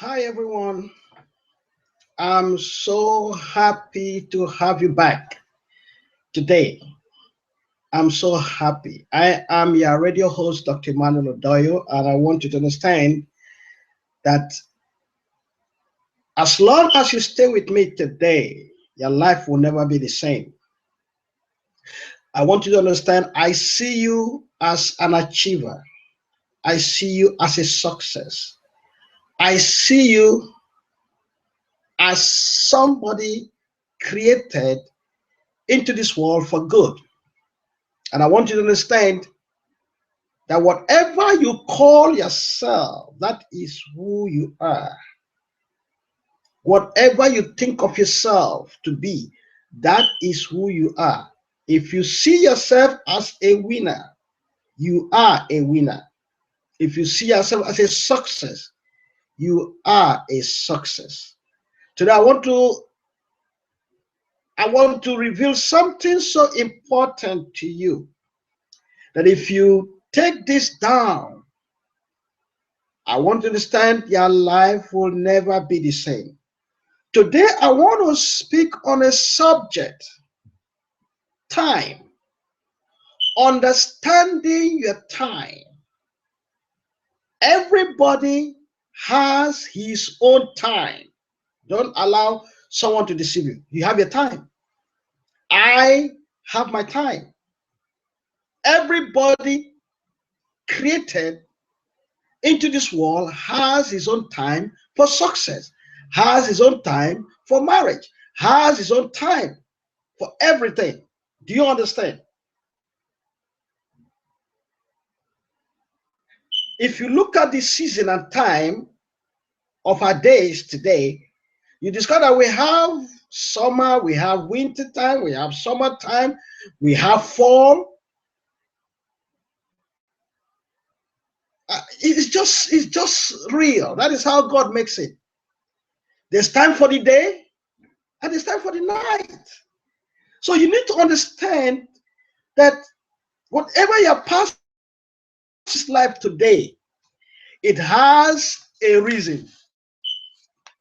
Hi everyone. I'm so happy to have you back today. I'm so happy. I am your radio host, Dr. Emmanuel Udoeyo, and I want you to understand that as long as you stay with me today, your life will never be the same. I want you to understand I see you as an achiever. I see you as a success. I see you as somebody created into this world for good. And I want you to understand that whatever you call yourself, that is who you are. Whatever you think of yourself to be, that is who you are. If you see yourself as a winner, you are a winner. If you see yourself as a success, you are a success. Today I want to reveal something so important to you that if you take this down, I want to understand your life will never be the same. Today, I want to speak on a subject: time. Understanding your time. Everybody has his own time. Don't allow someone to deceive you. You have your time. I have my time. Everybody created into this world has his own time for success, has his own time for marriage, has his own time for everything. Do you understand? If you look at the season and time of our days today, you discover that we have summer, we have winter time, we have summertime, we have fall. It's just real. That is how God makes it. There's time for the day and there's time for the night. So you need to understand that whatever your past life today, it has a reason.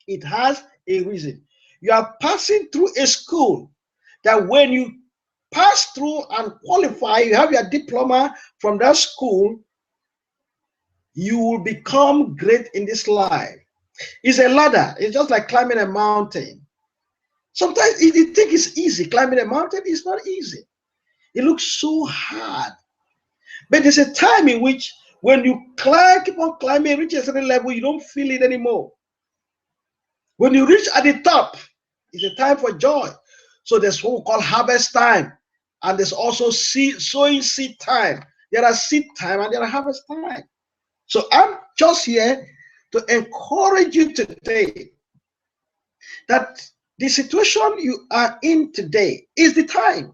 It has a reason. You are passing through a school that when you pass through and qualify, you have your diploma from that school, you will become great in this life. It's a ladder. It's just like climbing a mountain. Sometimes you think it's easy. Climbing a mountain is not easy. It looks so hard. But there's a time in which when you climb, keep on climbing, reach a certain level, you don't feel it anymore. When you reach at the top, it's a time for joy. So there's what we call harvest time. And there's also sowing seed time. There are seed time and there are harvest time. So I'm just here to encourage you today that the situation you are in today is the time.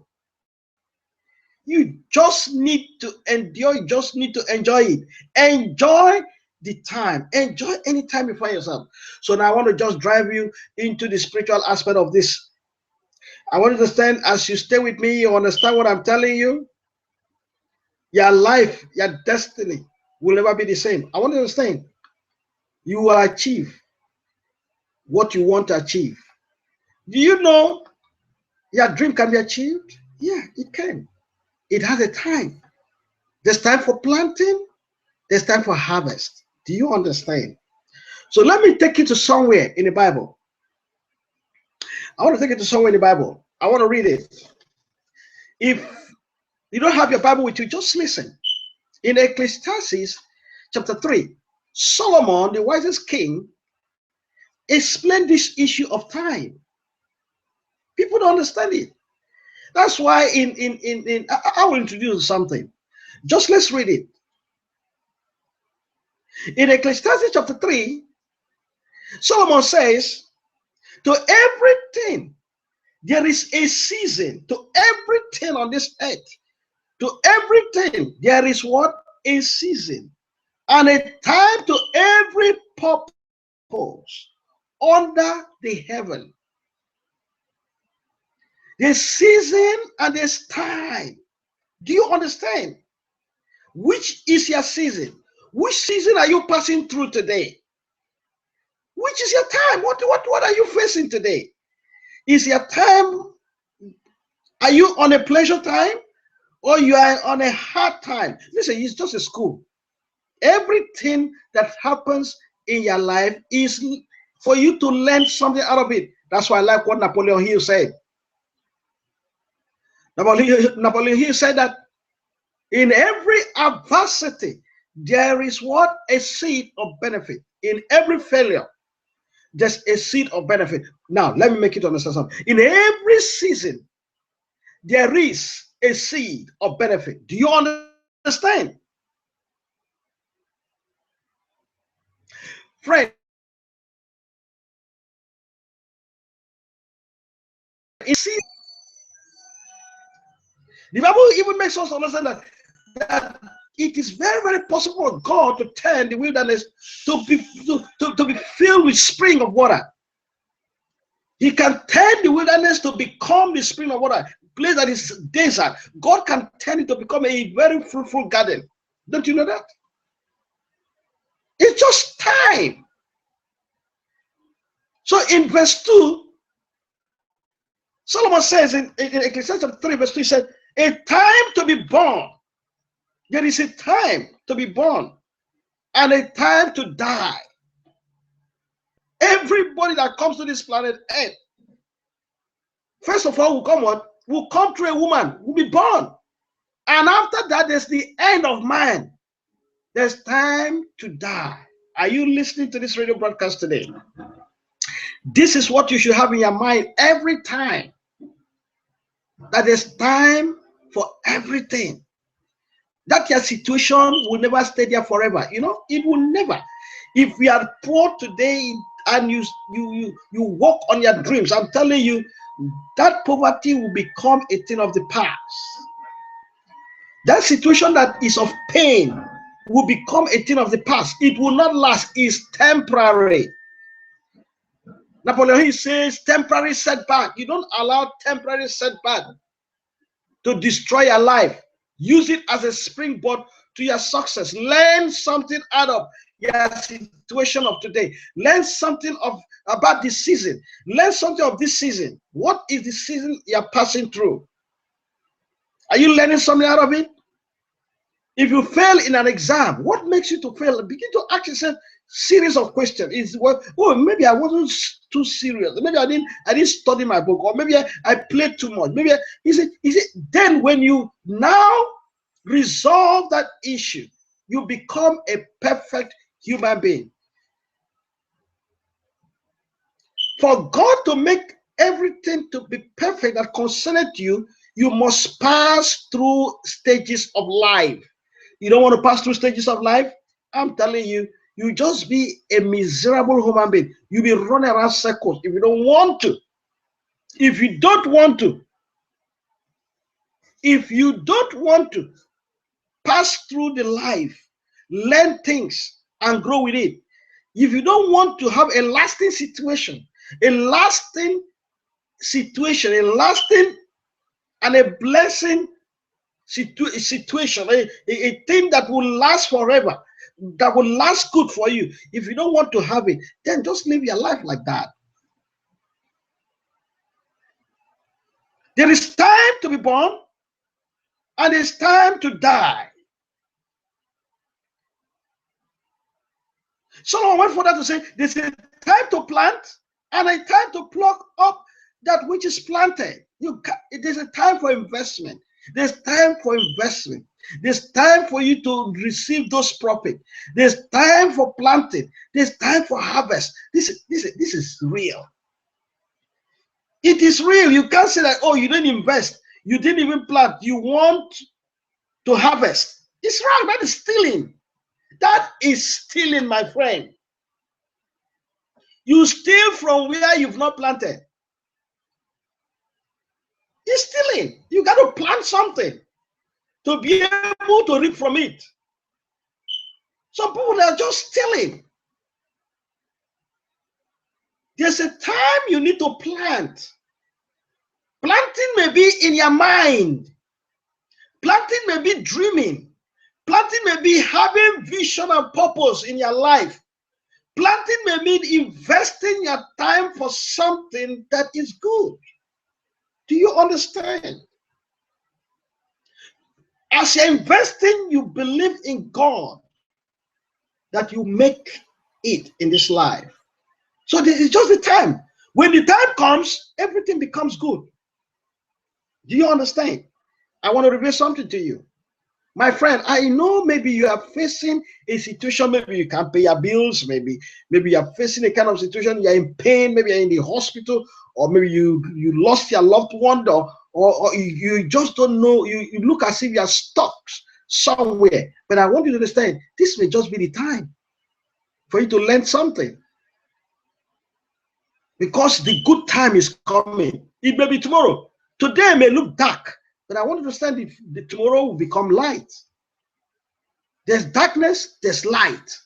You just need to endure, you just need to enjoy it. Enjoy the time. Enjoy any time you find yourself. So now I want to just drive you into the spiritual aspect of this. I want you to understand as you stay with me, you understand what I'm telling you. Your life, your destiny will never be the same. I want you to understand. You will achieve what you want to achieve. Do you know your dream can be achieved? Yeah, it can. It has a time. There's time for planting, there's time for harvest. Do you understand? So let me take you to somewhere in the Bible. I want to take you to somewhere in the Bible. I want to read it. If you don't have your Bible with you, just listen. In Ecclesiastes chapter 3, Solomon, the wisest king, explained this issue of time. People don't understand it. That's why I will introduce something. Just let's read it. In Ecclesiastes chapter 3, Solomon says, to everything there is a season. To everything on this earth. To everything there is what? A season. And a time to every purpose under the heaven. There's season and there's time. Do you understand? Which is your season? Which season are you passing through today? Which is your time? What are you facing today? Is your time, are you on a pleasure time or you are on a hard time? Listen, it's just a school. Everything that happens in your life is for you to learn something out of it. That's why I like what Napoleon Hill said. Napoleon Hill said that in every adversity, there is what? A seed of benefit. In every failure, there's a seed of benefit. Now, let me make it understand something. In every season, there is a seed of benefit. Do you understand? Friend, the Bible even makes us understand that it is very, very possible for God to turn the wilderness to be filled with spring of water. He can turn the wilderness to become the spring of water. Place that is desert, God can turn it to become a very fruitful garden. Don't you know that? It's just time. So in verse 2, Solomon says in Ecclesiastes 3, verse 2, he said, a time to be born. There is a time to be born and a time to die. Everybody that comes to this planet Earth, first of all, will come through a woman, will be born. And after that, there's the end of man. There's time to die. Are you listening to this radio broadcast today? This is what you should have in your mind every time. That there's time for everything. That your situation will never stay there forever. You know, it will never. If we are poor today and you walk on your dreams, I'm telling you, that poverty will become a thing of the past. That situation that is of pain will become a thing of the past. It will not last. It's temporary. Napoleon Hill says temporary setback. You don't allow temporary setback to destroy your life. Use it as a springboard to your success. Learn something out of your situation of today. Learn something about this season. Learn something of this season. What is the season you're passing through? Are you learning something out of it? If you fail in an exam, what makes you to fail? Begin to ask yourself series of questions. Is maybe I wasn't too serious. Maybe I didn't study my book, or maybe I played too much. Maybe is it then when you now resolve that issue, you become a perfect human being. For God to make everything to be perfect that concerneth you, you must pass through stages of life. You don't want to pass through stages of life? I'm telling you, you just be a miserable human being. You'll be running around circles if you don't want to. If you don't want to, pass through the life, learn things, and grow with it. If you don't want to have a lasting situation, a lasting and a blessing situation, a thing that will last forever, that will last good for you. If you don't want to have it, then just live your life like that. There is time to be born and it's time to die. Solomon went further to say there's a time to plant and a time to pluck up that which is planted. There's a time for investment. There's time for investment. There's time for you to receive those profits. There's time for planting. There's time for harvest. This is real. It is real. You can't say that, oh, you didn't invest. You didn't even plant. You want to harvest. It's wrong. That is stealing. That is stealing, my friend. You steal from where you've not planted. You're stealing. You got to plant something to be able to reap from it. Some people are just stealing. There's a time you need to plant. Planting may be in your mind. Planting may be dreaming. Planting may be having vision and purpose in your life. Planting may mean investing your time for something that is good. Do you understand? As you're investing, you believe in God that you make it in this life. So this is just the time. When the time comes, everything becomes good. Do you understand? I want to reveal something to you. My friend, I know maybe you are facing a situation, maybe you can't pay your bills, maybe you are facing a kind of situation, you're in pain, maybe you're in the hospital, or maybe you lost your loved one, or you just don't know, you look as if you're stuck somewhere. But I want you to understand, this may just be the time for you to learn something. Because the good time is coming. It may be tomorrow. Today may look dark, but I want you to understand if the tomorrow will become light. There's darkness, there's light.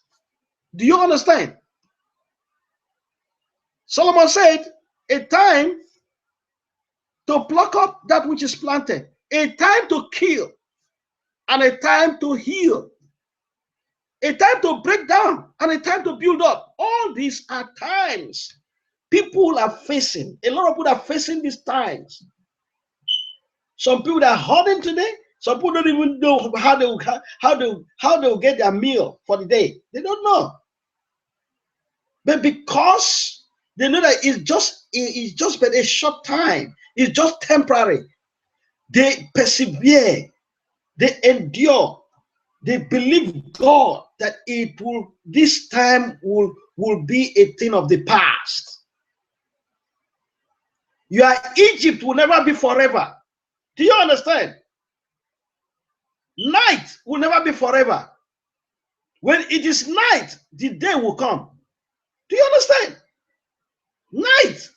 Do you understand? Solomon said, a time to pluck up that which is planted, a time to kill, and a time to heal, a time to break down, and a time to build up. All these are times people are facing. A lot of people are facing these times. Some people are hurting today. Some people don't even know how they'll get their meal for the day. They don't know. But because they know that it's just but a short time, it's just temporary, they persevere, they endure, they believe God that this time will be a thing of the past. Your Egypt will never be forever. Do you understand? Night will never be forever. When it is night, the day will come. Do you understand? Night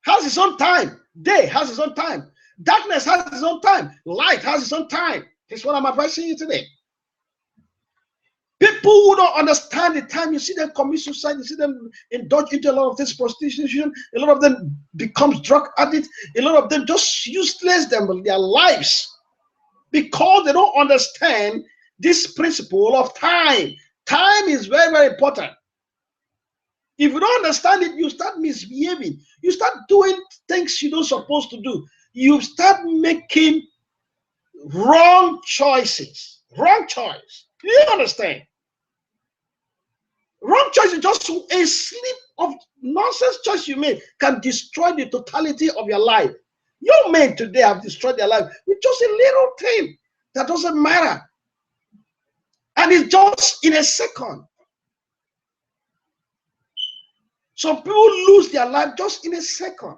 has its own time. Day has its own time. Darkness has its own time. Light has its own time. That's what I'm advising you today. People who don't understand the time, you see them commit suicide, you see them indulge into a lot of this prostitution, a lot of them becomes drug addicts, a lot of them just useless their lives because they don't understand this principle of time. Time is very, very important. If you don't understand it, you start misbehaving. You start doing things you don't supposed to do. You start making wrong choices. Wrong choice. Do you understand? Wrong choice is just a slip of nonsense choice you made can destroy the totality of your life. Young men today have destroyed their life with just a little thing that doesn't matter. And it's just in a second. Some people lose their life just in a second.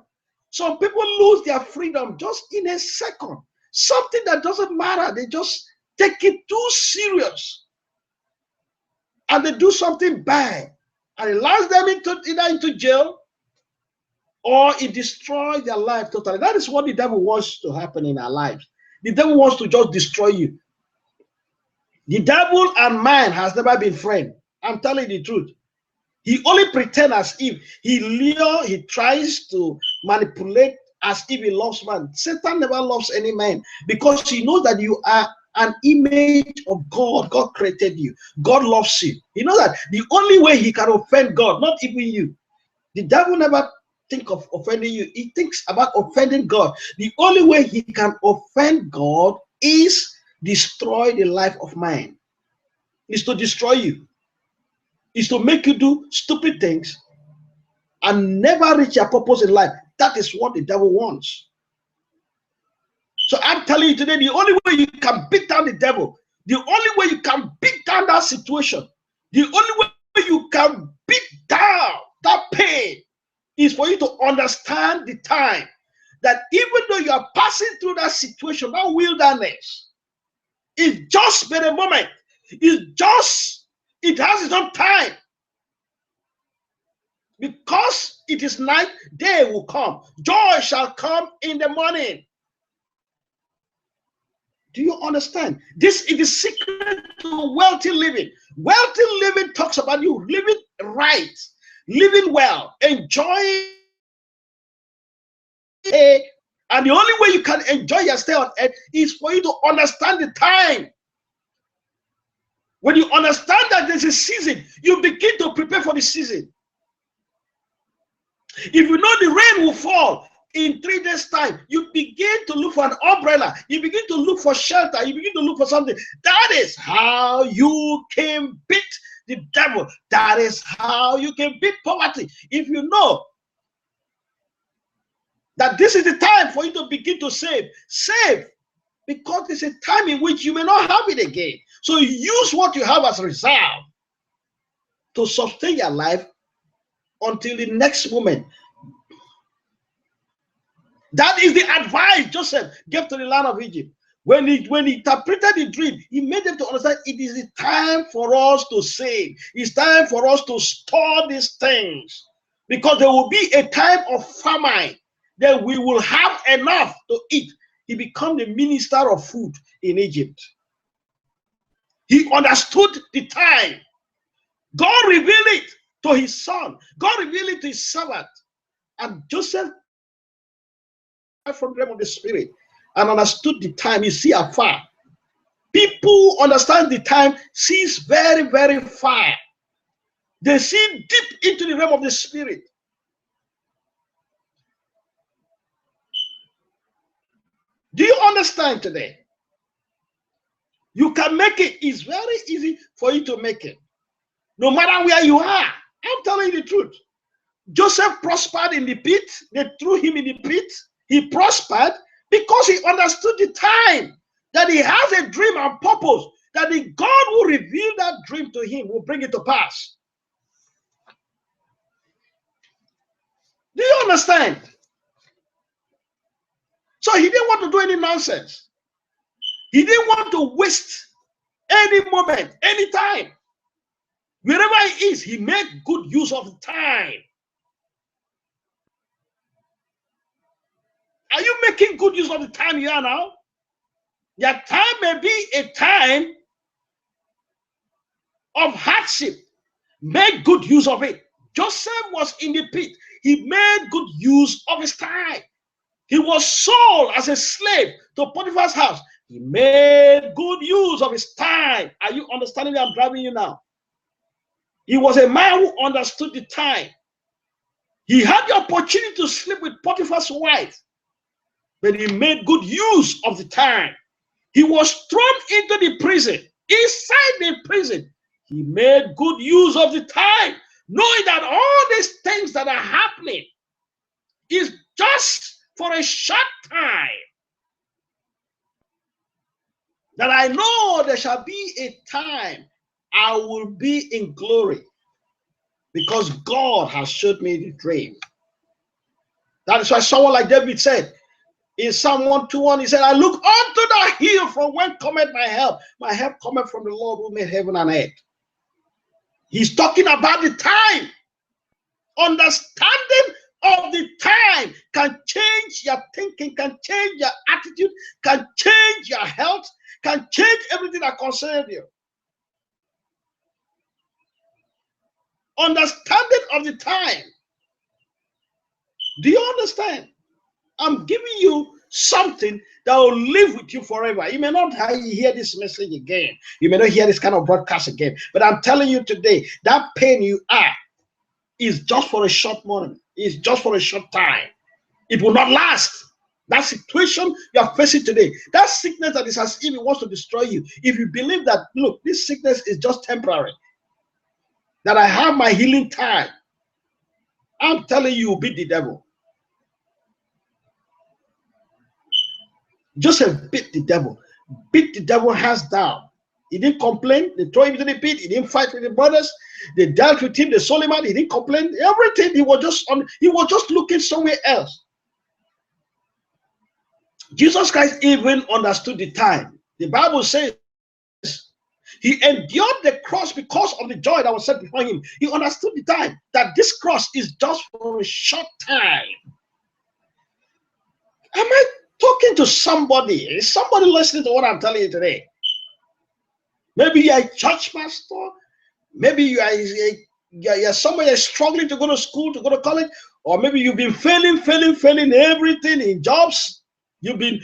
Some people lose their freedom just in a second. Something that doesn't matter. They just take it too serious. And they do something bad. And it lands them either into jail or it destroys their life totally. That is what the devil wants to happen in our lives. The devil wants to just destroy you. The devil and man has never been friends. I'm telling you the truth. He only pretends as if he tries to manipulate as if he loves man. Satan never loves any man because he knows that you are an image of God. God created you. God loves you. He knows that the only way he can offend God, not even you. The devil never thinks of offending you. He thinks about offending God. The only way he can offend God is destroy the life of man. Is to destroy you. Is to make you do stupid things and never reach your purpose in life. That is what the devil wants. So I'm telling you today, the only way you can beat down the devil, the only way you can beat down that situation, the only way you can beat down that pain is for you to understand the time that even though you are passing through that situation, that wilderness, it's just been a moment. It has its own time. Because it is night, day will come. Joy shall come in the morning. Do you understand? This is the secret to wealthy living. Wealthy living talks about you living right, living well, enjoying. And the only way you can enjoy your stay on earth is for you to understand the time. When you understand that there's a season, you begin to prepare for the season. If you know the rain will fall in 3 days' time, you begin to look for an umbrella. You begin to look for shelter. You begin to look for something. That is how you can beat the devil. That is how you can beat poverty. If you know that this is the time for you to begin to save, save, because it's a time in which you may not have it again. So use what you have as reserve to sustain your life until the next moment. That is the advice Joseph gave to the land of Egypt. When he interpreted the dream, he made them to understand it is the time for us to save. It's time for us to store these things, because there will be a time of famine that we will have enough to eat. He became the minister of food in Egypt. He understood the time. God revealed it to his son. God revealed it to his servant. And Joseph, from the realm of the spirit, and understood the time. You see afar. People understand the time, sees very, very far. They see deep into the realm of the spirit. Do you understand today? You can make it. It's very easy for you to make it. No matter where you are. I'm telling you the truth. Joseph prospered in the pit. They threw him in the pit. He prospered because he understood the time, that he has a dream and purpose, that the God will reveal that dream to him, will bring it to pass. Do you understand? So he didn't want to do any nonsense. He didn't want to waste any moment, any time. Wherever he is, he made good use of the time. Are you making good use of the time you are now? Your time may be a time of hardship. Make good use of it. Joseph was in the pit. He made good use of his time. He was sold as a slave to Potiphar's house. He made good use of his time. Are you understanding where I'm driving you now? He was a man who understood the time. He had the opportunity to sleep with Potiphar's wife, but he made good use of the time. He was thrown into the prison. Inside the prison, he made good use of the time, knowing that all these things that are happening is just for a short time. That I know there shall be a time I will be in glory, because God has showed me the dream. That is why someone like David said in Psalm 121, he said, I look unto the hill from whence cometh my help. My help cometh from the Lord who made heaven and earth. He's talking about the time. Understanding of the time can change your thinking, can change your attitude, can change your health, can change everything that concerns you. Understanding of the time. Do you understand? I'm giving you something that will live with you forever. You may not hear this message again. You may not hear this kind of broadcast again. But I'm telling you today, that pain you are is just for a short moment. It's just for a short time. It will not last. That situation you are facing today, that sickness that is as if it wants to destroy you, if you believe that, look, this sickness is just temporary, that I have my healing time, I'm telling you, beat the devil. Joseph beat the devil hands down. He didn't complain. They throw him into the pit. He didn't fight with the brothers. They dealt with him. They sold him out. He didn't complain. Everything. He was just looking somewhere else. Jesus Christ even understood the time. The Bible says he endured the cross because of the joy that was set before him. He understood the time, that this cross is just for a short time. Am I talking to somebody? Is somebody listening to what I'm telling you today? Maybe you're a church pastor. Maybe you're somebody that's struggling to go to school, to go to college, or maybe you've been failing everything in jobs. You've been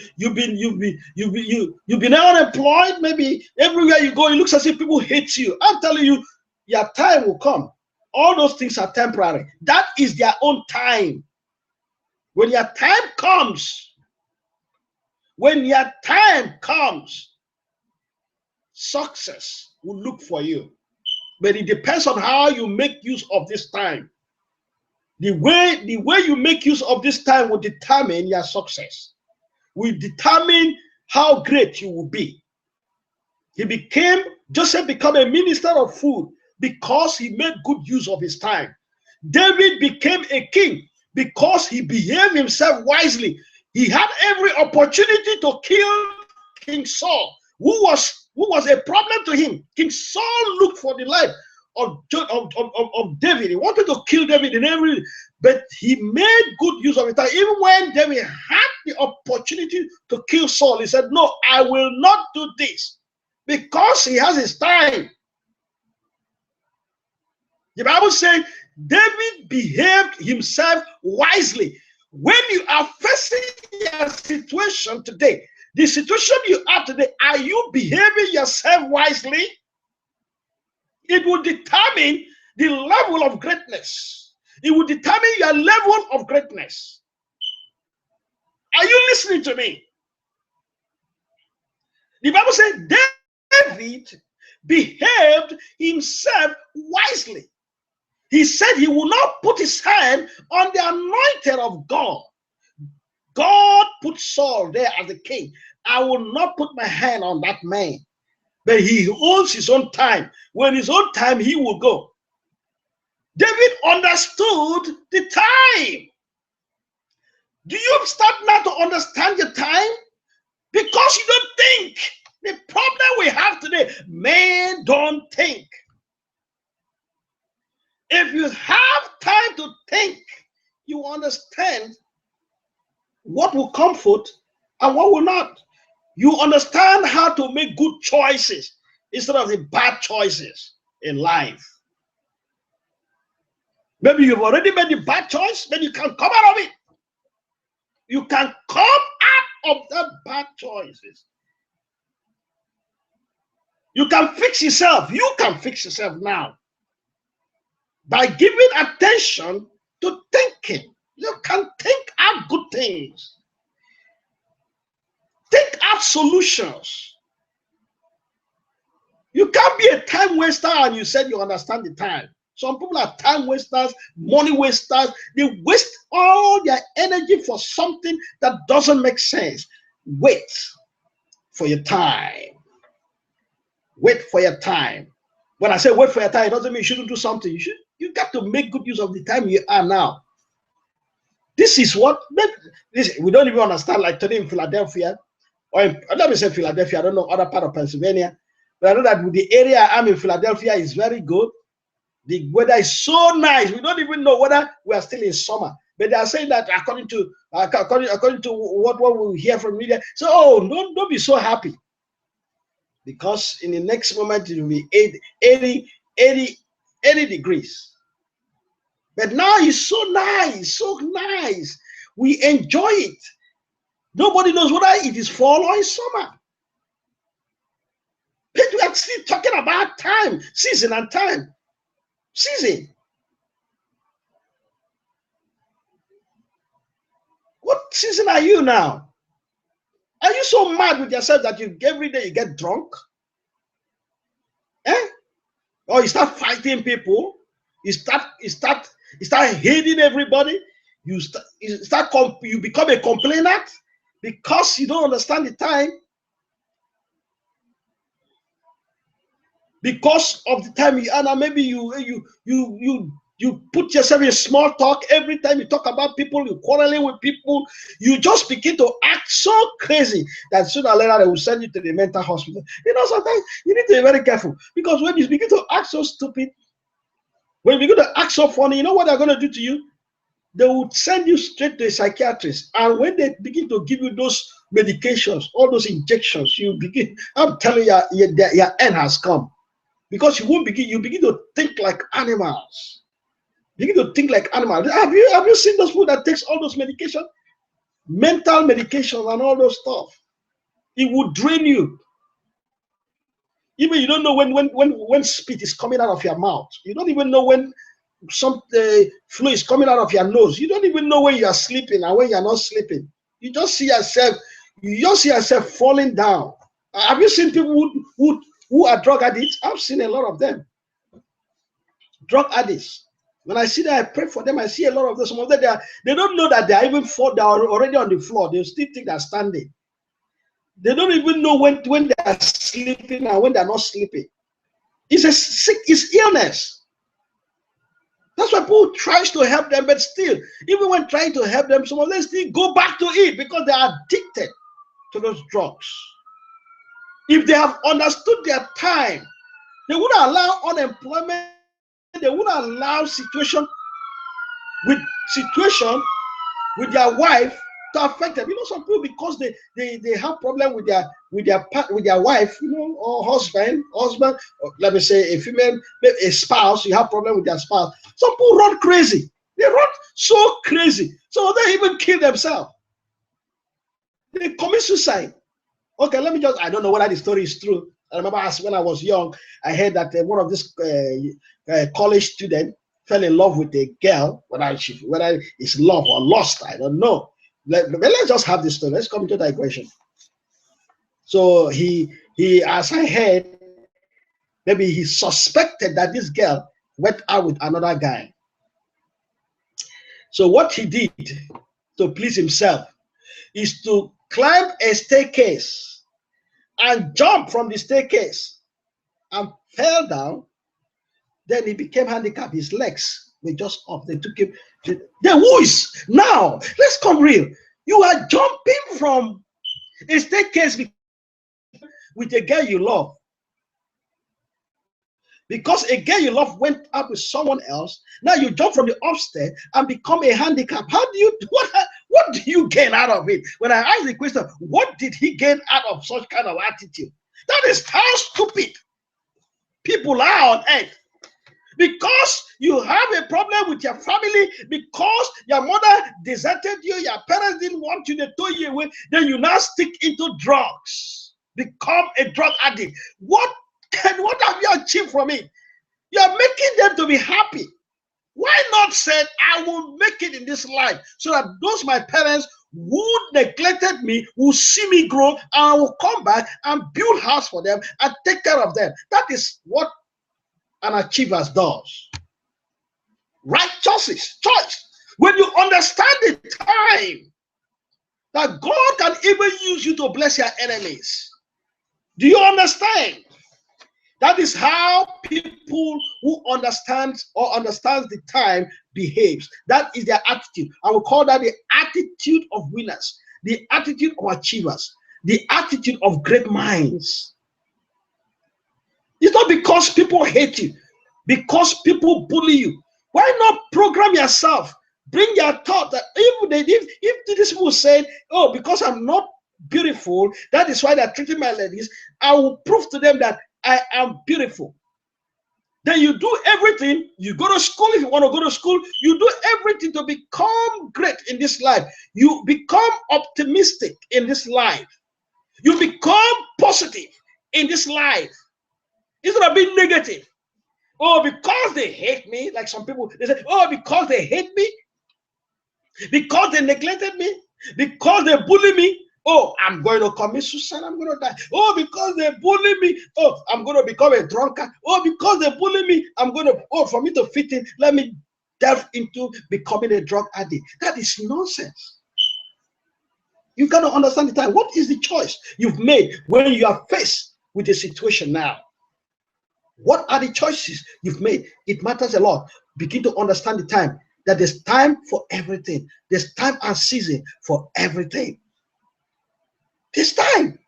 unemployed. Maybe everywhere you go, it looks as if people hate you. I'm telling you, Your time will come. All those things are temporary. That is their own time. When your time comes, success will look for you. But it depends on how you make use of this time. The way you make use of this time will determine your success, will determine how great you will be. Joseph became a minister of food because he made good use of his time. David became a king because he behaved himself wisely. He had every opportunity to kill King Saul, who was a problem to him. King Saul looked for the life of David. He wanted to kill David in every, but he made good use of it. Even when David had the opportunity to kill Saul, he said, "No, I will not do this," because he has his time. The Bible says David behaved himself wisely. When you are facing a situation today, the situation you are today, are you behaving yourself wisely? It will determine the level of greatness. It will determine your level of greatness. Are you listening to me? The Bible says David behaved himself wisely. He said he will not put his hand on the anointed of God. God put Saul there as the king. I will not put my hand on that man. But he owns his own time. When his own time, he will go. David understood the time. Do you start now to understand your time? Because you don't think. The problem we have today, men don't think. If you have time to think, you understand what will comfort and what will not. You understand how to make good choices instead of the bad choices in life. Maybe you've already made the bad choice, then you can come out of it. You can come out of the bad choices. You can fix yourself. You can fix yourself now by giving attention to thinking. You can think out good things. Think out solutions. You can't be a time waster and you said you understand the time. Some people are time wasters, money wasters. They waste all their energy for something that doesn't make sense. Wait for your time. Wait for your time. When I say wait for your time, it doesn't mean you shouldn't do something. You got to make good use of the time you are now. This is what we don't even understand. Like today in Philadelphia, or let me say Philadelphia, I don't know other part of Pennsylvania, but I know that the area I'm in, Philadelphia, is very good. The weather is so nice. We don't even know whether we are still in summer. But they are saying that according to what we hear from media. So don't be so happy, because in the next moment it will be 80 degrees. But now it's so nice, so nice. We enjoy it. Nobody knows whether it is fall or it's summer. But we are still talking about time, season and time. Season. What season are you now? Are you so mad with yourself that every day you get drunk? Or you start fighting people? You start hating everybody? You become a complainer because you don't understand the time. Because of the time you are now, maybe you put yourself in small talk. Every time you talk about people, you quarreling with people, you just begin to act so crazy that sooner or later they will send you to the mental hospital. Sometimes you need to be very careful, because when you begin to act so stupid, when you begin to act so funny, you know what they're going to do to you? They will send you straight to a psychiatrist, and when they begin to give you those medications, all those injections, I'm telling you, your end has come. Because you begin to think like animals. Begin to think like animals. Have you seen those people that takes all those medication? Mental medication and all those stuff. It will drain you. Even you don't know when spit is coming out of your mouth. You don't even know when some fluid is coming out of your nose. You don't even know when you are sleeping and when you are not sleeping. You just see yourself falling down. Have you seen people who are drug addicts? I've seen a lot of them. Drug addicts. When I see that, I pray for them. I see a lot of them. Some of them, they don't know that they are even fall down already on the floor. They still think they're standing. They don't even know when they are sleeping and when they're not sleeping. It's illness. That's why people tries to help them, but still, even when trying to help them, some of them still go back to it because they are addicted to those drugs. If they have understood their time, they wouldn't allow unemployment. They wouldn't allow situation with their wife to affect them. You know, some people, because they have problem with their wife, you know, or husband, or let me say a female, a spouse. You have problem with their spouse. Some people run crazy. They run so crazy, so they even kill themselves. They commit suicide. Okay, let me just, I don't know whether the story is true. I remember when I was young, I heard that one of this college student fell in love with a girl. Whether it's love or lust, I don't know. Let's just have this story. Let's come into digression. So he, as I heard, maybe he suspected that this girl went out with another guy. So what he did to please himself is to climb a staircase and jump from the staircase and fell down. Then he became handicapped. His legs were just up. They took him to the woods. Now, let's come real. You are jumping from a staircase with a girl you love. Because a girl you love went up with someone else. Now you jump from the upstairs and become a handicap. What do you gain out of it? When I ask the question, what did he gain out of such kind of attitude? That is how stupid people are on earth. Because you have a problem with your family, because your mother deserted you, your parents didn't want you, they threw you away, then you now stick into drugs, become a drug addict. What have you achieved from it? You are making them to be happy. Why not say, I will make it in this life so that those my parents who neglected me will see me grow, and I will come back and build house for them and take care of them. That is what an achiever does. Right choice. When you understand the time that God can even use you to bless your enemies. Do you understand? That is how people who understands the time behaves. That is their attitude. I will call that the attitude of winners, the attitude of achievers, the attitude of great minds. It's not because people hate you, because people bully you. Why not program yourself? Bring your thought that if these people say, oh, because I'm not beautiful, that is why they're treating my ladies, I will prove to them that I am beautiful. Then you do everything. You go to school if you want to go to school. You do everything to become great in this life. You become optimistic in this life. You become positive in this life. Instead of being negative. Oh, because they hate me, like some people, they say, oh, because they hate me, because they neglected me, because they bully me, oh, I'm going to commit suicide, I'm going to die. Oh, because they bully me, oh, I'm going to become a drunkard. Oh, because they bully me, I'm going to, oh, for me to fit in, let me delve into becoming a drug addict. That is nonsense. You got to understand the time. What is the choice you've made when you are faced with a situation now? What are the choices you've made? It matters a lot. Begin to understand the time, that there's time for everything. There's time and season for everything. There's time.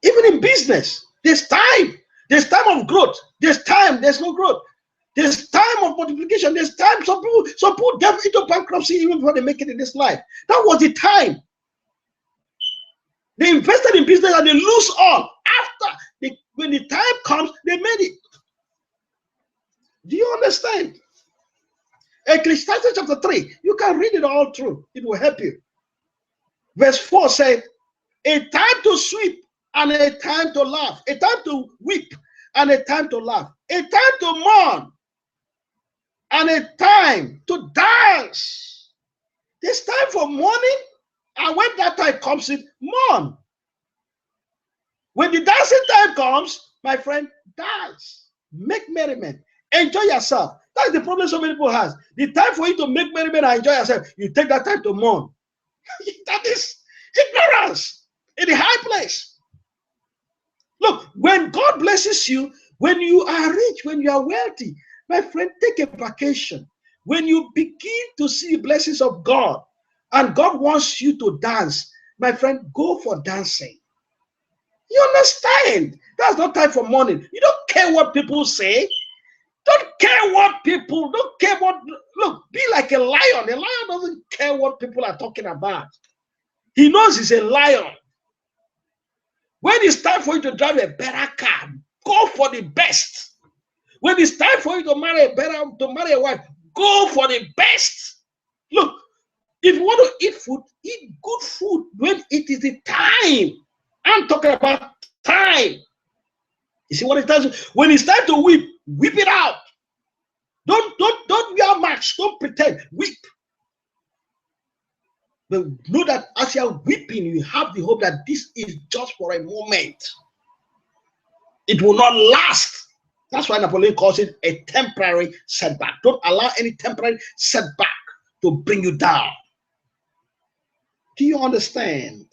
Even in business, there's time. There's time of growth. There's time. There's no growth. There's time of multiplication. There's time. Some people delve into bankruptcy even before they make it in this life. That was the time. They invested in business and they lose all. After when the time comes, they made it. Do you understand? Ecclesiastes chapter 3, you can read it all through. It will help you. Verse 4 said, a time to sweep and a time to laugh, a time to weep and a time to laugh, a time to mourn and a time to dance. There's time for mourning, and when that time comes in, mourn. When the dancing time comes, my friend, dance, make merriment, enjoy yourself. That's the problem so many people has. The time for you to make merriment and enjoy yourself, you take that time to mourn. That is ignorance in the high place. Look, when God blesses you, when you are rich, when you are wealthy, my friend, take a vacation. When you begin to see the blessings of God and God wants you to dance, my friend, go for dancing. You understand? That's not time for mourning. You don't care what people say. Don't care what people, don't care what, look, be like a lion. A lion doesn't care what people are talking about. He knows he's a lion. When it's time for you to drive a better car, go for the best. When it's time for you to marry a wife, go for the best. Look, if you want to eat food, eat good food when it is the time. I'm talking about time. You see what it does? When it's time to weep, weep it out. Don't wear masks. Don't pretend. Weep. But know that as you are weeping, you have the hope that this is just for a moment. It will not last. That's why Napoleon calls it a temporary setback. Don't allow any temporary setback to bring you down. Do you understand?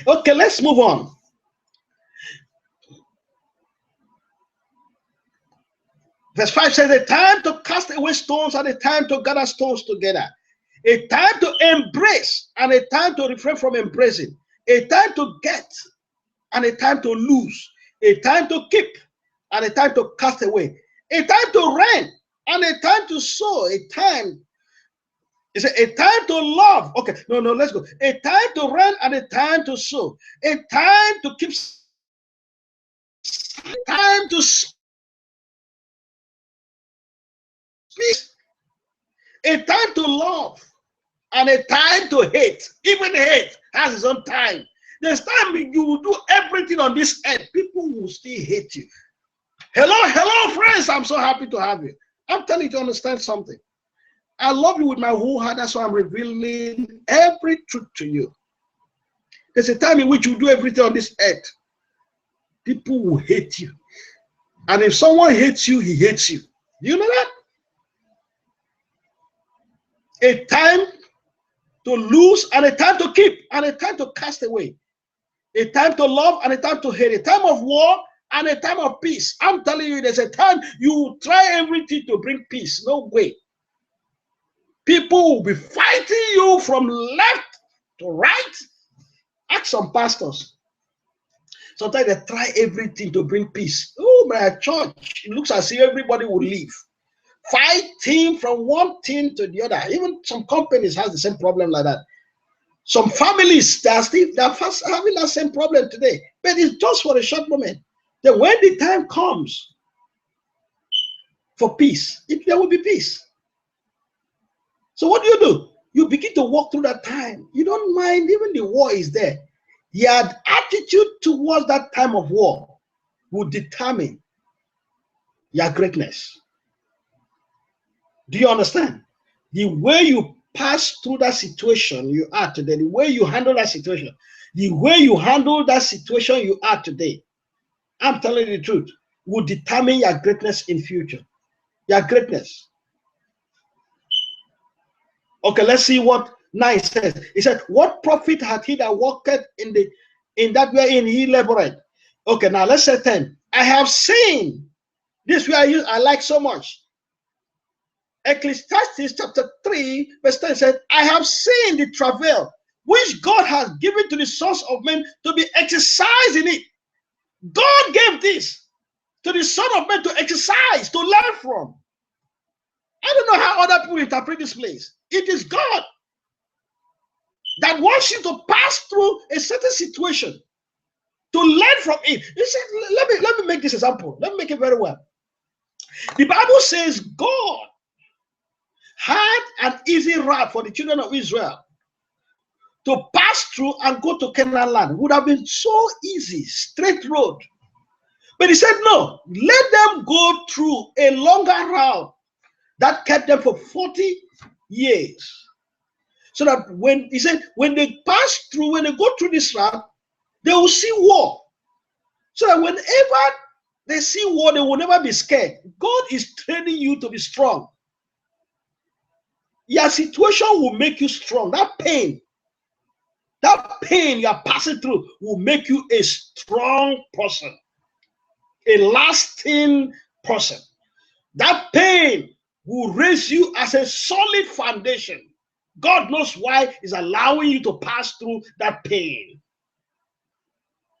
Okay, let's move on. Verse 5 says, a time to cast away stones and a time to gather stones together. A time to embrace and a time to refrain from embracing. A time to get and a time to lose. A time to keep and a time to cast away. A time to reign and a time to sow. A time. It's a time to love. Okay, no, let's go. A time to reign and a time to sow. A time to keep. A time to speak. A time to love and a time to hate. Even hate has its own time. There's time you will do everything on this earth. People will still hate you. Hello, friends. I'm so happy to have you. I'm telling you to understand something. I love you with my whole heart. That's why I'm revealing every truth to you. There's a time in which you do everything on this earth. People will hate you. And if someone hates you, he hates you. Do you know that? A time to lose and a time to keep and a time to cast away. A time to love and a time to hate. A time of war and a time of peace. I'm telling you, there's a time you try everything to bring peace. No way. People will be fighting you from left to right. Ask some pastors. Sometimes they try everything to bring peace. Oh, my church, it looks as if everybody will leave. Fighting from one team to the other. Even some companies have the same problem like that. Some families, they're having that same problem today. But it's just for a short moment. Then when the time comes for peace, there will be peace. So what do? You begin to walk through that time. You don't mind, even the war is there. Your attitude towards that time of war will determine your greatness. Do you understand? The way you pass through that situation you are today, the way you handle that situation, you are today, I'm telling you the truth, will determine your greatness in future. Your greatness. Okay, let's see what 9 says. He said, what profit had he that walked in that way in he labored? Okay, now let's say 10. I have seen this way I like so much. Ecclesiastes chapter 3 verse 10 said, I have seen the travail which God has given to the sons of men to be exercised in it. God gave this to the son of men to exercise, to learn from. I don't know how other people interpret this place. It is God that wants you to pass through a certain situation to learn from it. You see, let me make this example. Let me make it very well. The Bible says God had an easy route for the children of Israel to pass through and go to Canaan land. It would have been so easy, straight road. But he said, no, let them go through a longer route that kept them for 40 years. So that when he said, when they pass through, when they go through this route, they will see war. So that whenever they see war, they will never be scared. God is training you to be strong. Your situation will make you strong. That pain you are passing through will make you a strong person, a lasting person. That pain will raise you as a solid foundation. God knows why He's allowing you to pass through that pain.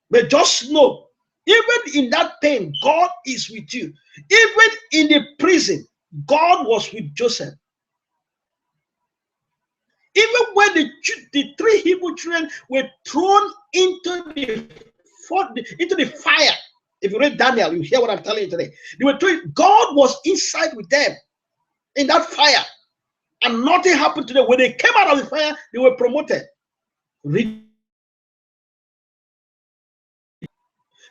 But just know, even in that pain, God is with you. Even in the prison, God was with Joseph. Even when the 3 Hebrew children were thrown into the fire, if you read Daniel, you hear what I'm telling you today. They were thrown, God was inside with them in that fire, and nothing happened to them. When they came out of the fire, they were promoted.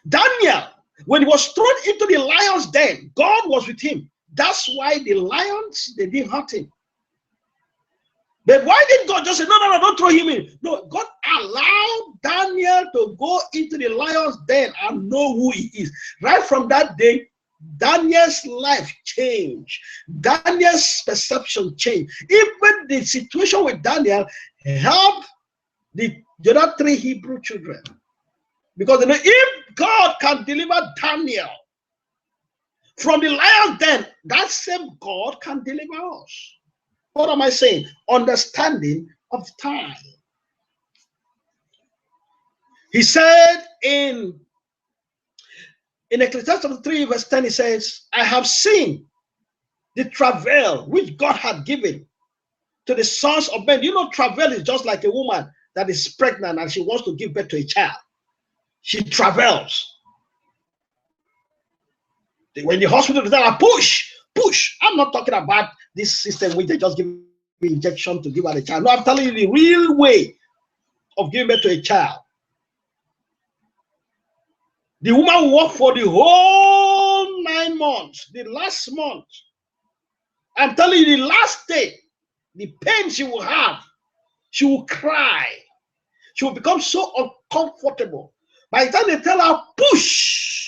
Daniel, when he was thrown into the lion's den, God was with him. That's why the lions, they didn't hurt him. But why did God just say, no, don't throw him in? No, God allowed Daniel to go into the lion's den and know who he is. Right from that day, Daniel's life changed. Daniel's perception changed. Even the situation with Daniel helped the other 3 Hebrew children. Because they know, if God can deliver Daniel from the lion's den, that same God can deliver us. What am I saying? Understanding of time. He said in Ecclesiastes 3 verse 10, he says, I have seen the travail which God had given to the sons of men. You know, travail is just like a woman that is pregnant and she wants to give birth to a child. She travails. When the hospital tell her, push. I'm not talking about this system where they just give injection to give her a child. No, I'm telling you the real way of giving birth to a child. The woman worked for the whole 9 months. The last month, I'm telling you, the last day, the pain she will have, she will cry. She will become so uncomfortable. By the time they tell her, push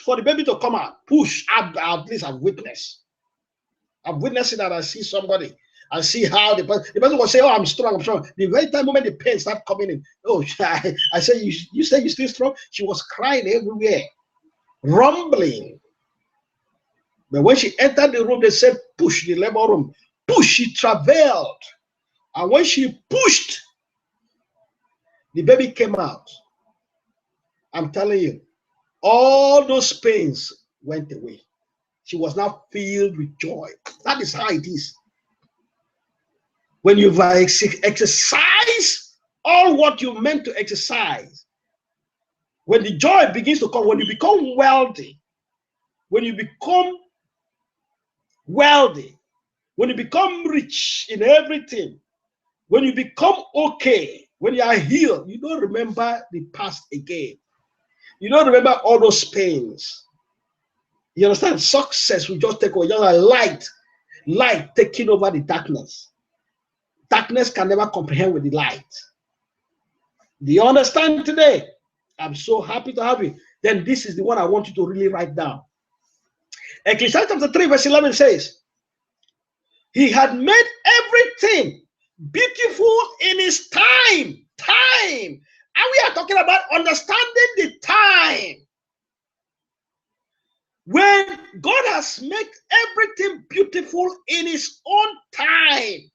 for the baby to come out, push. At least I've witnessed. I've witnessed it, that I see somebody. I see how the person will say, oh, I'm strong. The very time moment the pain start coming in, oh, I say, you say you're still strong? She was crying everywhere, rumbling. But when she entered the room, they said, push, the labor room. Push, she travailed. And when she pushed, the baby came out. I'm telling you, all those pains went away. She was now filled with joy. That is how it is. When you've exercised all what you meant to exercise, when the joy begins to come, when you become wealthy, when you become rich in everything, when you become okay, when you are healed, you don't remember the past again. You don't remember all those pains. You understand? Success will just take over. Just like light taking over the darkness. Darkness can never comprehend with the light. Do you understand today? I'm so happy to have you. Then this is the one I want you to really write down. Ecclesiastes chapter 3 verse 11 says, He had made everything beautiful in His time. Time. And we are talking about understanding the time. When God has made everything beautiful in His own time.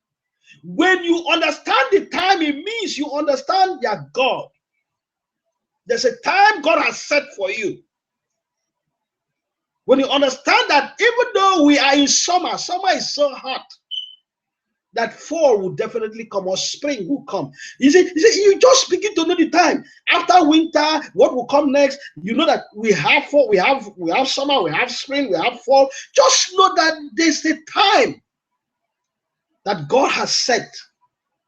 When you understand the time, it means you understand your God. There's a time God has set for you. When you understand that even though we are in summer is so hot, that fall will definitely come, or spring will come. You see, you just begin to know the time. After winter, what will come next? You know that we have fall, we have summer, we have spring, we have fall. Just know that there's a time that God has set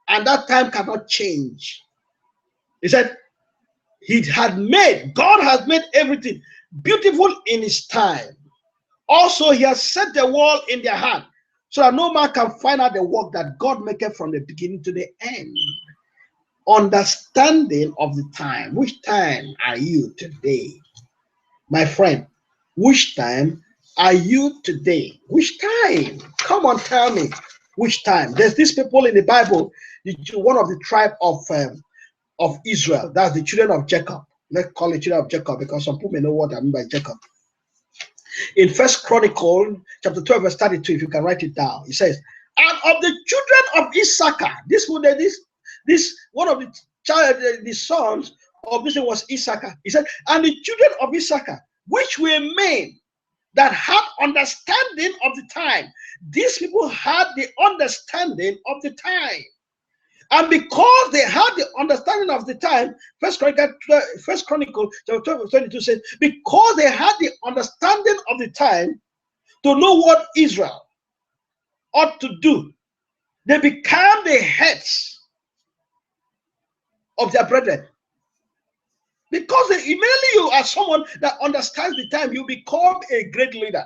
and that time cannot change. He said, God has made everything beautiful in his time. Also, he has set the world in their hand, so that no man can find out the work that God maketh from the beginning to the end. Understanding of the time. Which time are you today? My friend, which time are you today? Which time? Come on, tell me. Which time? There's these people in the Bible, one of the tribe of Israel. That's the children of Jacob. Let's call it children of Jacob, because some people may know what I mean by Jacob. In First Chronicle, chapter 12, verse 32, if you can write it down, it says, and of the children of Issachar, this one of the sons of this was Issachar. He said, and the children of Issachar, which were men that had understanding of the time. These people had the understanding of the time. And because they had the understanding of the time, First Chronicle chapter 12, 22 says, because they had the understanding of the time to know what Israel ought to do, they became the heads of their brethren. Because immediately you are someone that understands the time, you become a great leader.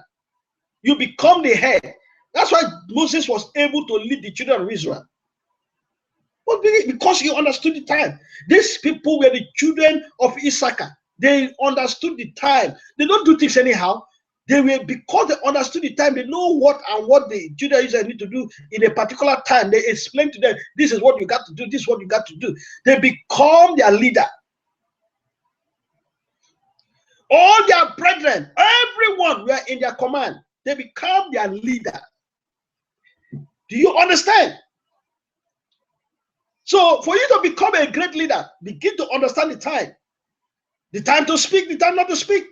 You become the head. That's why Moses was able to lead the children of Israel. But because he understood the time. These people were the children of Issachar. They understood the time. They don't do things anyhow. Because they understood the time, they know what the children of Israel need to do in a particular time. They explain to them, this is what you got to do, this is what you got to do. They become their leader. All their brethren, everyone were in their command. They become their leader. Do you understand? So for you to become a great leader, begin to understand the time. The time to speak, the time not to speak.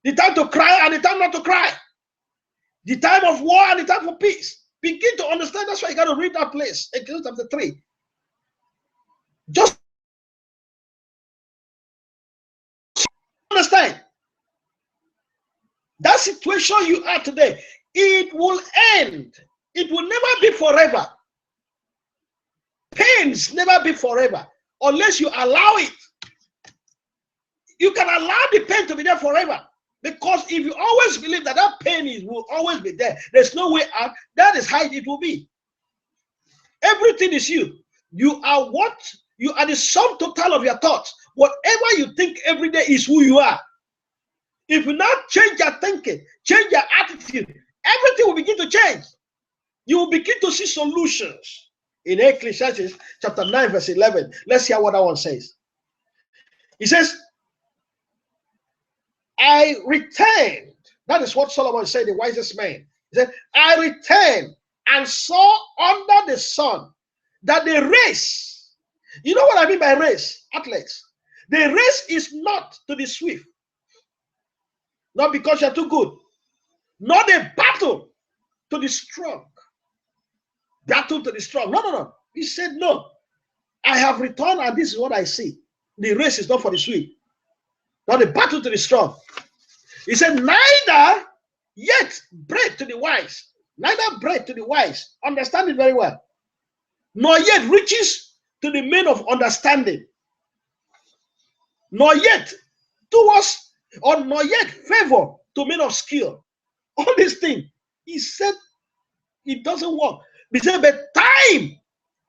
The time to cry and the time not to cry. The time of war and the time for peace. Begin to understand. That's why you got to read that place, Exodus chapter 3. Just understand. That situation you are today, it will end. It will never be forever. Pains never be forever unless you allow it. You can allow the pain to be there forever, because if you always believe that pain will always be there, there's no way out. That is how it will be. Everything is you. You are the sum total of your thoughts. Whatever you think every day is who you are. If you not change your thinking, change your attitude, everything will begin to change. You will begin to see solutions. In Ecclesiastes chapter 9, verse 11, let's hear what that one says. He says, I returned. That is what Solomon said, the wisest man. He said, I returned and saw under the sun that the race, you know what I mean by race? Athletes. The race is not to the swift, not because you're too good, not a battle to the strong. Battle to the strong. No. He said, no. I have returned and this is what I see. The race is not for the swift, not a battle to the strong. He said, neither yet bread to the wise. Neither bread to the wise. Understand it very well. Nor yet riches to the men of understanding. Nor yet nor yet favor to men of skill. All these things. He said it doesn't work. He said, but time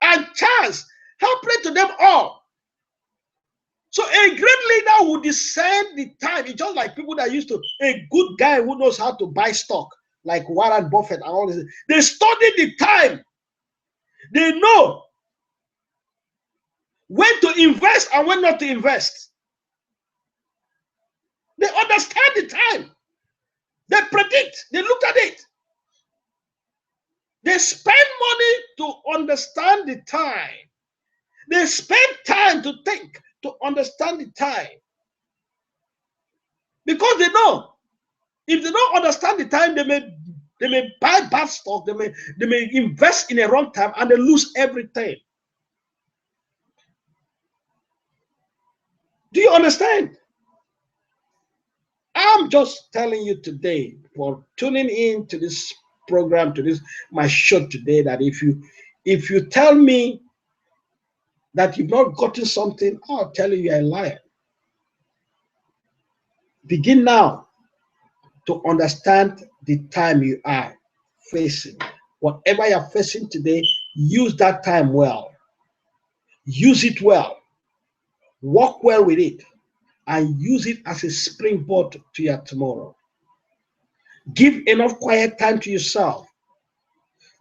and chance happen to them all. So a great leader will discern the time. It's just like people that a good guy who knows how to buy stock, like Warren Buffett and all this. They study the time. They know when to invest and when not to invest. They understand the time. They predict. They look at it. They spend money to understand the time. They spend time to think, to understand the time. Because they know, if they don't understand the time, they may buy bad stock, they may invest in a wrong time and they lose everything. Do you understand? I'm just telling you today, for tuning in to this program, to this my show today, that if you If you tell me that you've not gotten something, I'll tell you you're a liar. Begin now to understand the time you are facing. Whatever you're facing today, use that time well. Use it well. Work well with it. And use it as a springboard to your tomorrow. Give enough quiet time to yourself.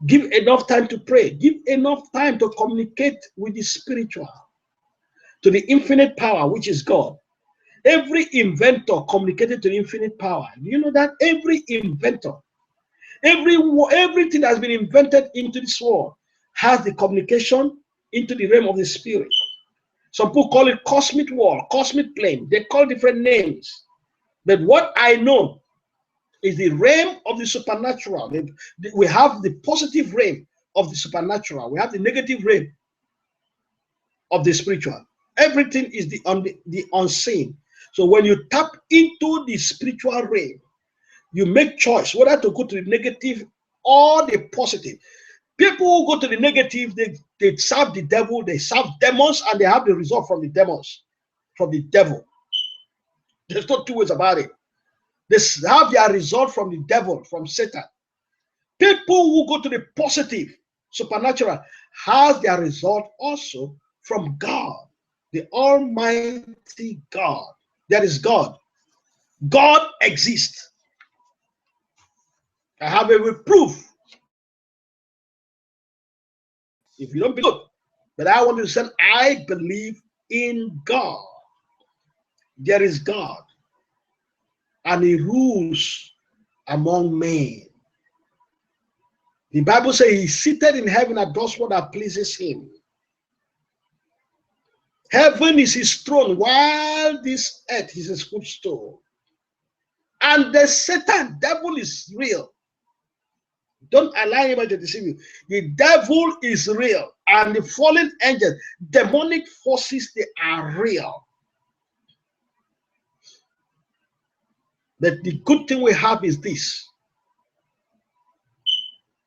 Give enough time to pray. Give enough time to communicate with the spiritual, to the infinite power, which is God. Every inventor communicated to the infinite power. Do you know that? Every inventor, everything that's been invented into this world has the communication into the realm of the spirit. Some people call it cosmic wall, cosmic plane. They call different names. But what I know is the realm of the supernatural. We have the positive realm of the supernatural. We have the negative realm of the spiritual. Everything is the unseen. So when you tap into the spiritual realm, you make choice whether to go to the negative or the positive. People who go to the negative, they serve the devil, they serve demons, and they have the result from the demons, from the devil. There's no two ways about it. They have their result from the devil, from Satan. People who go to the positive, supernatural, has their result also from God, the Almighty God. There is God. God exists. I have a proof. If you don't believe, but I want to say, I believe in God. There is God, and He rules among men. The Bible says He's seated in heaven and does what that pleases Him. Heaven is His throne, while this earth is His footstool. And the Satan, devil, is real. Don't allow anybody to deceive you. The devil is real, and the fallen angels, demonic forces, they are real. But the good thing we have is this: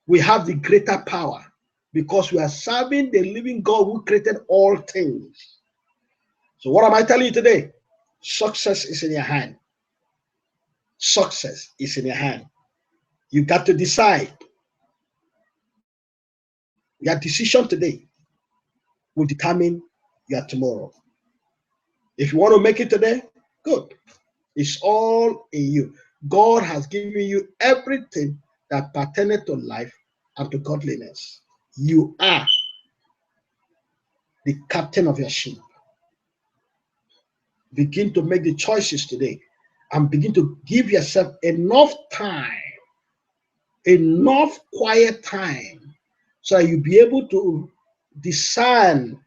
we have the greater power because we are serving the living God who created all things. So what am I telling you today? Success is in your hand. Success is in your hand. You got to decide. Your decision today will determine your tomorrow. If you want to make it today, good. It's all in you. God has given you everything that pertains to life and to godliness. You are the captain of your ship. Begin to make the choices today and begin to give yourself enough time, enough quiet time, so you'll be able to discern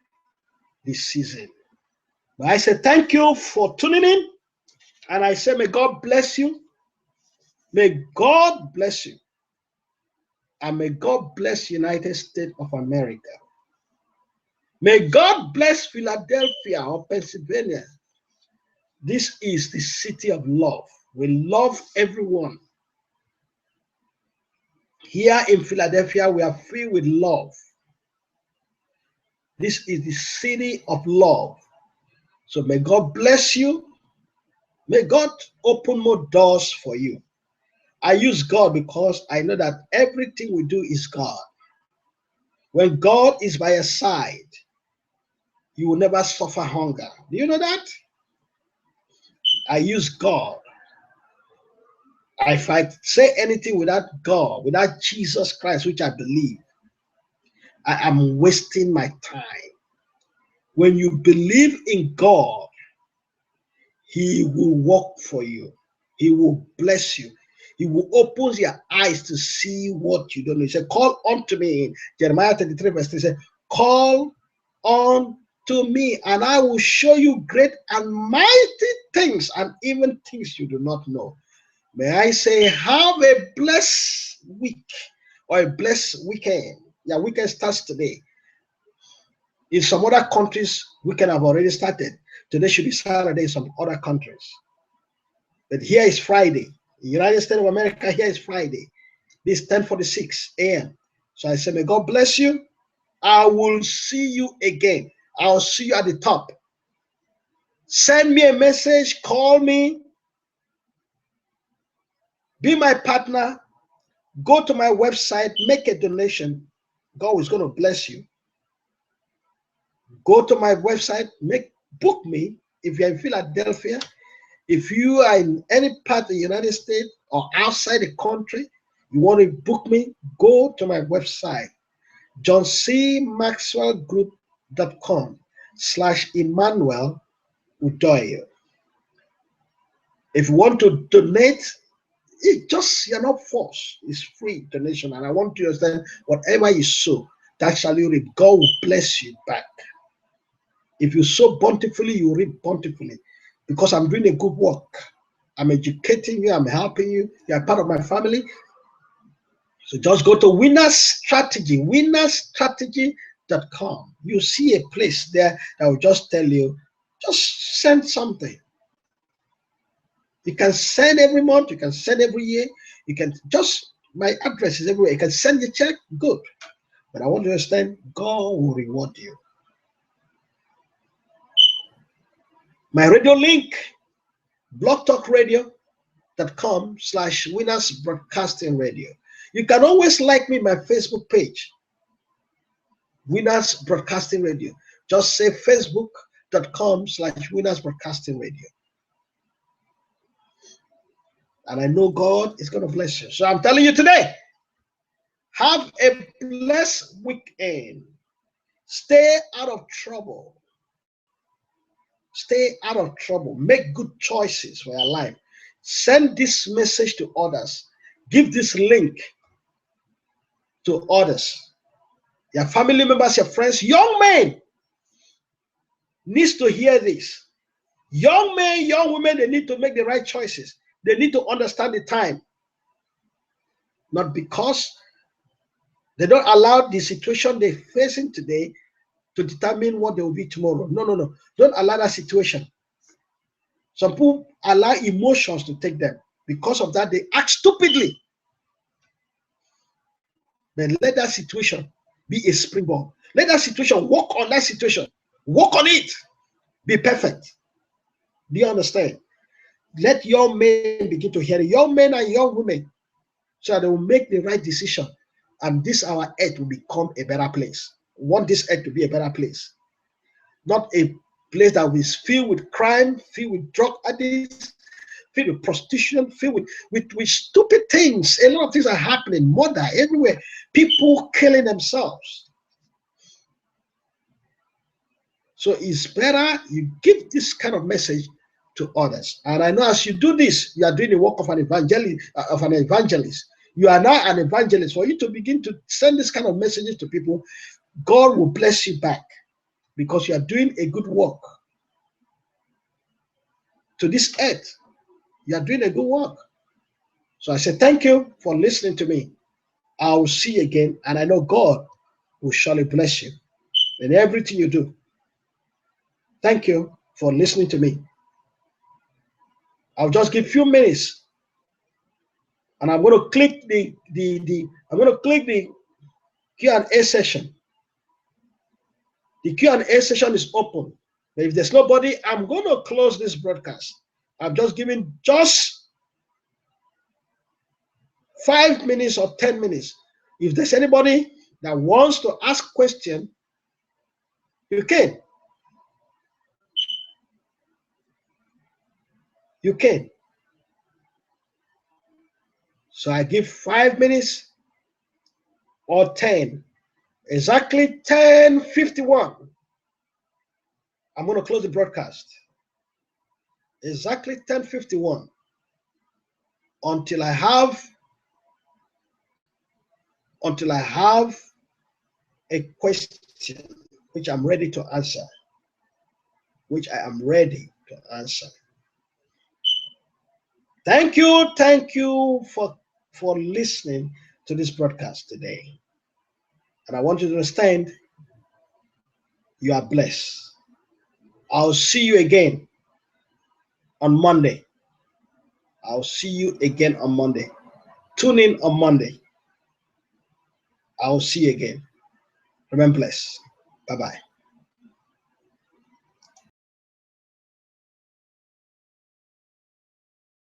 the season. But I say thank you for tuning in, and I say may God bless you. May God bless you. And may God bless United States of America. May God bless Philadelphia or Pennsylvania. This is the city of love. We love everyone. Here in Philadelphia, we are filled with love. This is the city of love. So may God bless you. May God open more doors for you. I use God because I know that everything we do is God. When God is by your side, you will never suffer hunger. Do you know that? I use God. If I say anything without God, without Jesus Christ, which I believe, I am wasting my time. When you believe in God, He will work for you. He will bless you. He will open your eyes to see what you don't know. He said, call unto me. In Jeremiah 33 verse 3 said, call on to me, and I will show you great and mighty things, and even things you do not know. May I say, have a blessed week or a blessed weekend. Your weekend starts today. In some other countries, weekend have already started. Today should be Saturday in some other countries. But here is Friday. In the United States of America, here is Friday. This is 10:46 a.m. So I say, may God bless you. I will see you again. I'll see you at the top. Send me a message, call me, be my partner, go to my website, make a donation. God is going to bless you. Go to my website, book me. If you're in Philadelphia, if you are in any part of the United States or outside the country, you want to book me, go to my website, johncmaxwellgroup.com/Emmanuel Udoeyo. If you want to donate, you're not forced. It's free donation. And I want you to understand, whatever you sow, that shall you reap. God will bless you back. If you sow bountifully, you reap bountifully. Because I'm doing a good work. I'm educating you, I'm helping you. You're part of my family. So just go to Winner's Strategy, winnerstrategy.com. You see a place there that will just tell you, just send something. You can send every month, you can send every year, you can just, my address is everywhere. You can send your check, good. But I want you to understand, God will reward you. My radio link, blogtalkradio.com/Winners Broadcasting Radio. You can always like me, my Facebook page, Winners Broadcasting Radio. Just say facebook.com/Winners Broadcasting Radio. And I know God is going to bless you. So I'm telling you today, have a blessed weekend. Stay out of trouble. Stay out of trouble. Make good choices for your life. Send this message to others. Give this link to others. Your family members, your friends, young men needs to hear this. Young men, young women, they need to make the right choices. They need to understand the time. Not because they don't allow the situation they're facing today to determine what they will be tomorrow. No. Don't allow that situation. Some people allow emotions to take them. Because of that, they act stupidly. But let that situation be a springboard. Let that situation, work on that situation. Work on it. Be perfect. Do you understand? Let young men begin to hear it. Young men and young women, so that they will make the right decision. And this our earth will become a better place. We want this earth to be a better place. Not a place that is filled with crime, filled with drug addicts, filled with prostitution, filled with stupid things. A lot of things are happening. Murder everywhere. People killing themselves. So it's better you give this kind of message to others. And I know as you do this, you are doing the work of an evangelist. You are now an evangelist. For you to begin to send this kind of messages to people, God will bless you back because you are doing a good work to this earth. You are doing a good work. So I say thank you for listening to me. I will see you again, and I know God will surely bless you in everything you do. Thank you for listening to me. I'll just give a few minutes, and I'm going to click the Q&A session. The Q&A session is open. But if there's nobody, I'm going to close this broadcast. I'm just giving 5 minutes or 10 minutes. If there's anybody that wants to ask question, you can. You can. So I give 5 minutes or 10. Exactly 10:51. I'm going to close the broadcast. Exactly 10:51. Until I have a question which I'm ready to answer. Which I am ready to answer. Thank you for listening to this broadcast today. And I want you to understand you are blessed. I'll see you again on Monday. I'll see you again on Monday. Tune in on Monday. I'll see you again. Remain blessed. Bye-bye.